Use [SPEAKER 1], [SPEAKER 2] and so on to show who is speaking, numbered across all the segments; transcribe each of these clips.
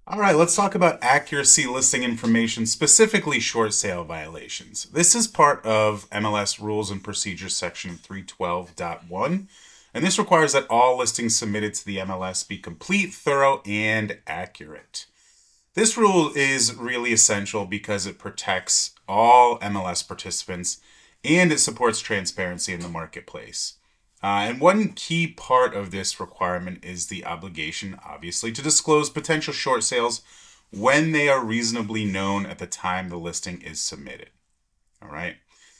[SPEAKER 1] All right, let's talk about accuracy listing information, specifically short sale violations. This is part of MLS Rules and Procedures Section 312.1, and this requires that all listings submitted to the MLS be complete, thorough, and accurate. This rule is really essential because it protects all MLS participants and it supports transparency in the marketplace. And one key part of this requirement is the obligation, obviously, to disclose potential short sales when they are reasonably known at the time the listing is submitted. All right.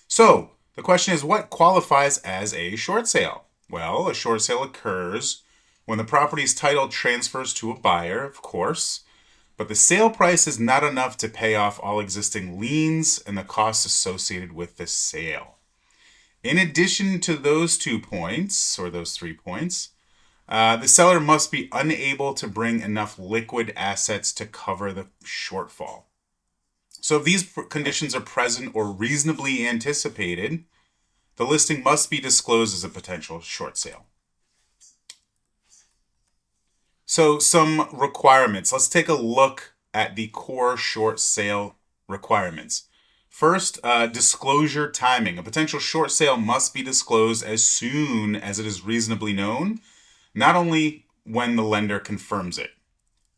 [SPEAKER 1] So the question is, what qualifies as a short sale? Well, a short sale occurs when the property's title transfers to a buyer, of course, but the sale price is not enough to pay off all existing liens and the costs associated with the sale. In addition to those 2 points, or those 3 points, the seller must be unable to bring enough liquid assets to cover the shortfall. So if these conditions are present or reasonably anticipated, the listing must be disclosed as a potential short sale. So some requirements. Let's take a look at the core short sale requirements. First, disclosure timing. A potential short sale must be disclosed as soon as it is reasonably known, not only when the lender confirms it.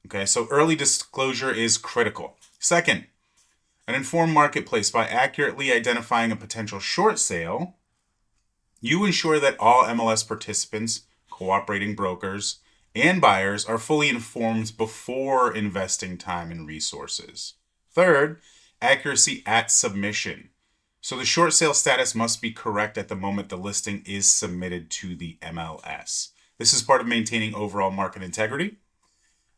[SPEAKER 1] Okay, so early disclosure is critical. Second, an informed marketplace. By accurately identifying a potential short sale, you ensure that all MLS participants, cooperating brokers, and buyers are fully informed before investing time and resources. Third, accuracy at submission. So the short sale status must be correct at the moment the listing is submitted to the MLS. This is part of maintaining overall market integrity.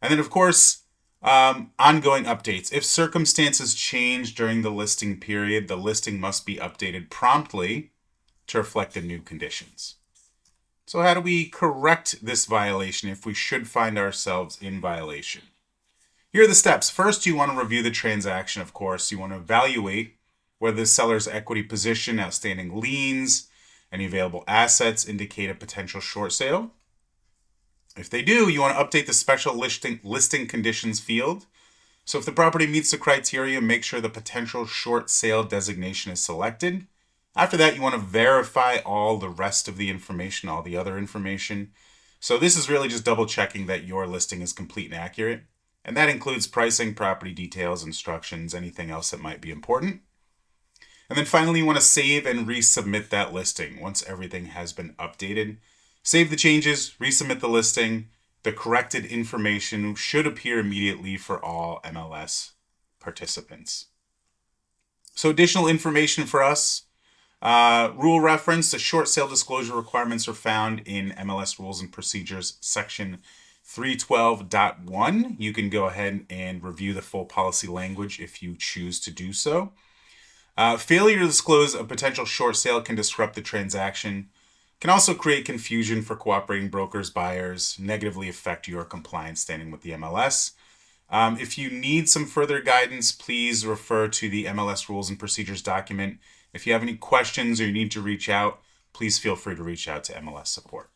[SPEAKER 1] And then, of course, ongoing updates. If circumstances change during the listing period, the listing must be updated promptly to reflect the new conditions. So how do we correct this violation if we should find ourselves in violation? Here are the steps. First, you want to review the transaction, of course. You want to evaluate whether the seller's equity position, outstanding liens, any available assets indicate a potential short sale. If they do, you want to update the special listing conditions field. So if the property meets the criteria, make sure the potential short sale designation is selected. After that, you want to verify all the rest of the information, all the other information. So this is really just double checking that your listing is complete and accurate. And that includes pricing, property details, instructions, anything else that might be important. And then finally, you want to save and resubmit that listing once everything has been updated. Save the changes, resubmit the listing. The corrected information should appear immediately for all MLS participants. So additional information for us. Rule reference, the short sale disclosure requirements are found in MLS Rules and Procedures Section 312.1. You can go ahead and review the full policy language if you choose to do so. Failure to disclose a potential short sale can disrupt the transaction, can also create confusion for cooperating brokers, buyers, negatively affect your compliance standing with the MLS. If you need some further guidance, please refer to the MLS Rules and Procedures document. If you have any questions or you need to reach out, please feel free to reach out to MLS support.